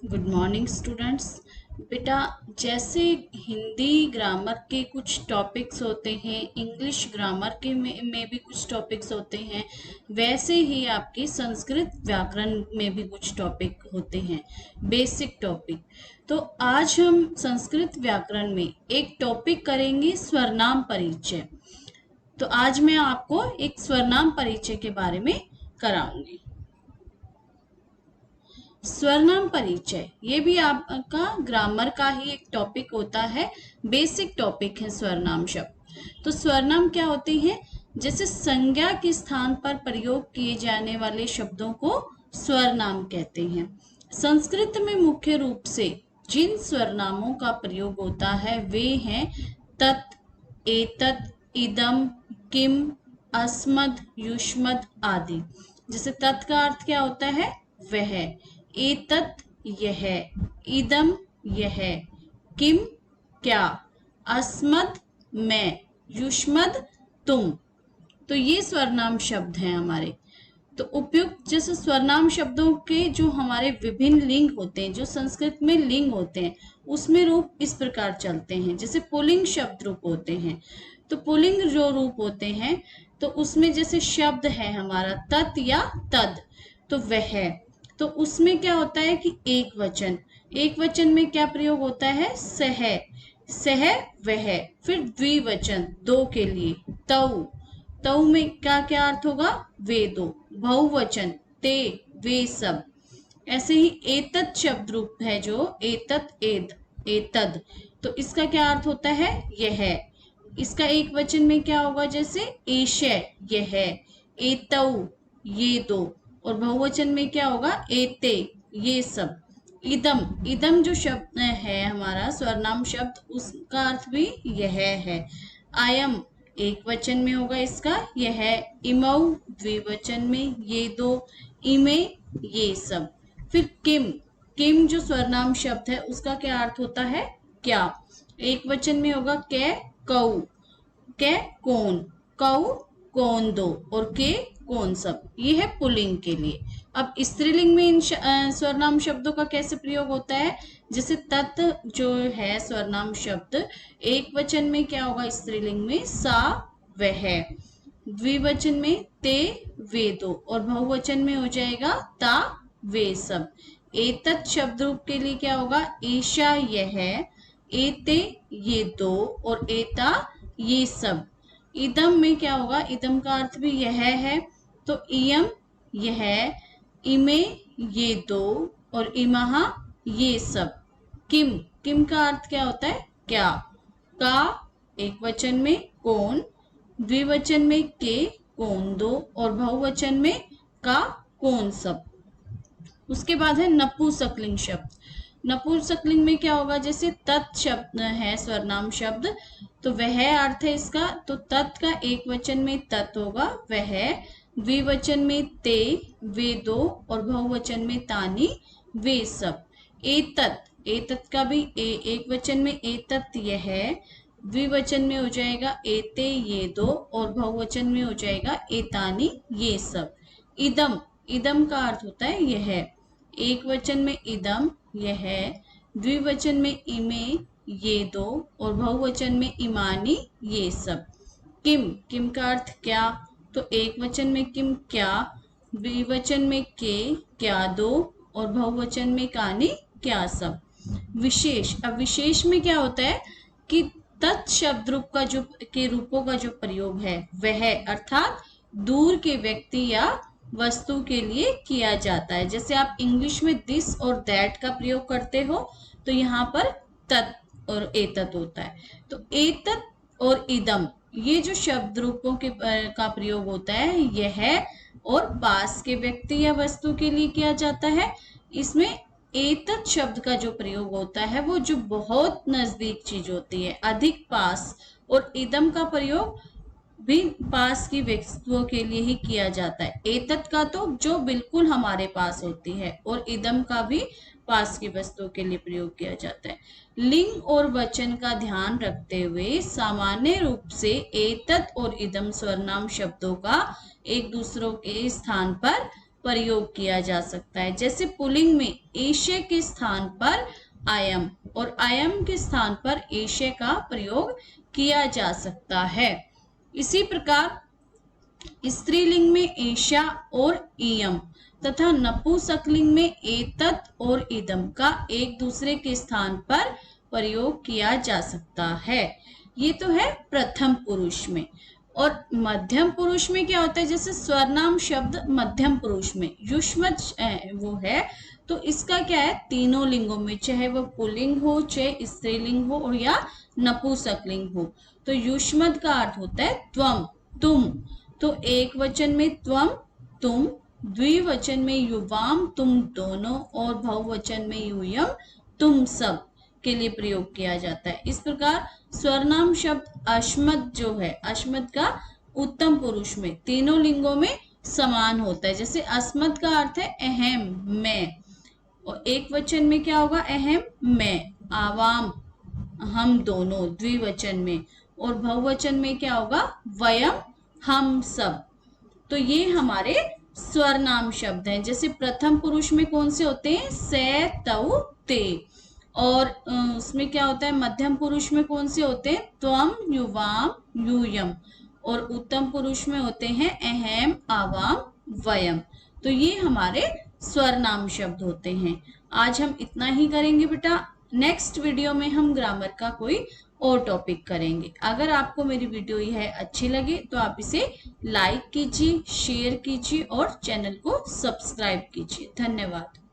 Good morning students. बेटा, जैसे Hindi grammar के कुछ टॉपिक्स होते हैं, इंग्लिश ग्रामर के में भी कुछ टॉपिक्स होते हैं, वैसे ही आपके संस्कृत व्याकरण में भी कुछ टॉपिक होते हैं, बेसिक टॉपिक। तो आज हम संस्कृत व्याकरण में एक टॉपिक करेंगे, स्वरनाम परिचय। तो आज मैं आपको एक स्वरनाम परिचय के बारे में कराऊंगी। स्वरनाम परिचय ये भी आपका ग्रामर का ही एक टॉपिक होता है, बेसिक टॉपिक है स्वरनाम शब्द। तो स्वरनाम क्या होते हैं? जैसे संज्ञा के स्थान पर प्रयोग किए जाने वाले शब्दों को स्वरनाम कहते हैं। संस्कृत में मुख्य रूप से जिन स्वरनामों का प्रयोग होता है वे हैं तत्, एतत्, इदम, किम, अस्मद, युष्मद आदि। जैसे तत् का अर्थ क्या होता है? वह, एतत् यह, इदम यह, किम क्या, अस्मद मैं, युष्मद तुम। तो ये स्वरनाम शब्द हैं हमारे। तो उपयुक्त जैसे स्वरनाम शब्दों के जो हमारे विभिन्न लिंग होते हैं, जो संस्कृत में लिंग होते हैं, उसमें रूप इस प्रकार चलते हैं। जैसे पुल्लिंग शब्द रूप होते हैं, तो पुल्लिंग जो रूप होते हैं तो उसमें जैसे शब्द है हमारा तत् या तद, तो वह, तो उसमें क्या होता है कि एक वचन, एक वचन में क्या प्रयोग होता है? सह, सह वह। फिर द्विवचन दो के लिए तऊ, तऊ में क्या क्या अर्थ होगा? वे दो। बहुवचन ते वे सब। ऐसे ही एतत् शब्द रूप है जो एतत् एद, एतद, तो इसका क्या अर्थ होता है? यह। इसका एक वचन में क्या होगा? जैसे एशे यह, एतऊ ये दो, और बहुवचन में क्या होगा? एते ये सब। इदम, इदम जो शब्द है हमारा स्वरनाम शब्द, उसका अर्थ भी यह है। आयम एक वचन में होगा इसका यह, इमऊ द्विवचन में ये दो, इमे ये सब। फिर किम, किम जो स्वरनाम शब्द है उसका क्या अर्थ होता है? क्या। एक वचन में होगा कै कऊ, कै कौन, कऊ कौन दो, और के कौन सब। ये है पुल्लिंग के लिए। अब स्त्रीलिंग में इन स्वरनाम शब्दों का कैसे प्रयोग होता है? जैसे तत् जो है स्वरनाम शब्द, एक वचन में क्या होगा? स्त्रीलिंग में सा वह, द्विवचन में ते वे दो, और बहुवचन में हो जाएगा ता वे सब। एतत् शब्द रूप के लिए क्या होगा? ईशा यह, एते ये दो, और एता ये सब। इदम में क्या होगा? इदम का अर्थ भी यह है, तो इयम यह, इमे ये दो, और इमहा ये सब। किम, किम का अर्थ क्या होता है? क्या। का एक वचन में कौन, द्विवचन में के कौन दो, और बहुवचन में का कौन सब। उसके बाद है नपुंसकलिंग शब्द। नपुंसकलिंग में क्या होगा? जैसे तत् शब्द है स्वरनाम शब्द, तो वह अर्थ है इसका, तो तत् का एक वचन में तत् होगा वह, द्विवचन में ते वे दो, और बहुवचन में तानी वे सब। एतत्, एतत् का भी एक वचन में एतत् यह, द्विवचन में हो जाएगा एते ये दो, और बहुवचन में हो जाएगा एतानी ये सब। इदम, इदम का अर्थ होता है यह, एक वचन में इदम यह, द्विवचन में इमे ये दो, और बहुवचन में इमानी ये सब। किम, किम का अर्थ क्या, तो एक वचन में किम क्या, द्विवचन में के क्या दो, और बहुवचन में कानी क्या सब। विशेष, अब विशेष में क्या होता है कि तत् शब्द रूप का जो के रूपों का जो प्रयोग है वह, अर्थात दूर के व्यक्ति या वस्तु के लिए किया जाता है। जैसे आप इंग्लिश में दिस और दैट का प्रयोग करते हो, तो यहाँ पर तत् और एतत् होता है। तो एतत् और इदम ये जो शब्द रूपों के का प्रयोग होता है, यह और पास के व्यक्ति या वस्तु के लिए किया जाता है। इसमें एतत् शब्द का जो प्रयोग होता है वो जो बहुत नजदीक चीज होती है, अधिक पास, और इदम का प्रयोग भी पास की वस्तुओं के लिए ही किया जाता है। एतत् का तो जो बिल्कुल हमारे पास होती है, और इदम का भी पास की वस्तुओं के लिए प्रयोग किया जाता है। लिंग और वचन का ध्यान रखते हुए सामान्य रूप से एतत् और इदम स्वरनाम शब्दों का एक दूसरों के स्थान पर प्रयोग किया जा सकता है। जैसे पुल्लिंग में एशे के स्थान पर आयम और आयम के स्थान पर एशे का प्रयोग किया जा सकता है। इसी प्रकार स्त्रीलिंग में एशा और इयम तथा नपुंसकलिंग में एतत् और इदम का एक दूसरे के स्थान पर प्रयोग किया जा सकता है। ये तो है प्रथम पुरुष में। और मध्यम पुरुष में क्या होता है, जैसे स्वरनाम शब्द मध्यम पुरुष में युष्मद वो है, तो इसका क्या है, तीनों लिंगों में, चाहे वो पुल्लिंग हो, चाहे स्त्रीलिंग हो और या नपुंसकलिंग हो, तो युष्मद का अर्थ होता है त्वम, तुम। तो एक वचन में त्वम तुम, द्विवचन में युवाम तुम दोनों, और बहुवचन में यूयम तुम सब के लिए प्रयोग किया जाता है। इस प्रकार स्वरनाम शब्द अस्मद जो है, अस्मद का उत्तम पुरुष में तीनों लिंगों में समान होता है। जैसे अस्मद का अर्थ है अहम, मैं, और एक वचन में क्या होगा, अहम मैं, आवाम हम दोनों द्विवचन में, और बहुवचन में क्या होगा, वयम हम सब। तो ये हमारे स्वरनाम शब्द हैं। जैसे प्रथम पुरुष में कौन से होते हैं, से, तौ, ते, और उसमें क्या होता है, मध्यम पुरुष में कौन से होते हैं, त्वम, युवाम, यूयम, और उत्तम पुरुष में होते हैं अहम, आवाम, वयम। तो ये हमारे स्वरनाम शब्द होते हैं। आज हम इतना ही करेंगे बेटा। नेक्स्ट वीडियो में हम ग्रामर का कोई और टॉपिक करेंगे। अगर आपको मेरी वीडियो यह अच्छी लगे तो आप इसे लाइक कीजिए, शेयर कीजिए और चैनल को सब्सक्राइब कीजिए। धन्यवाद।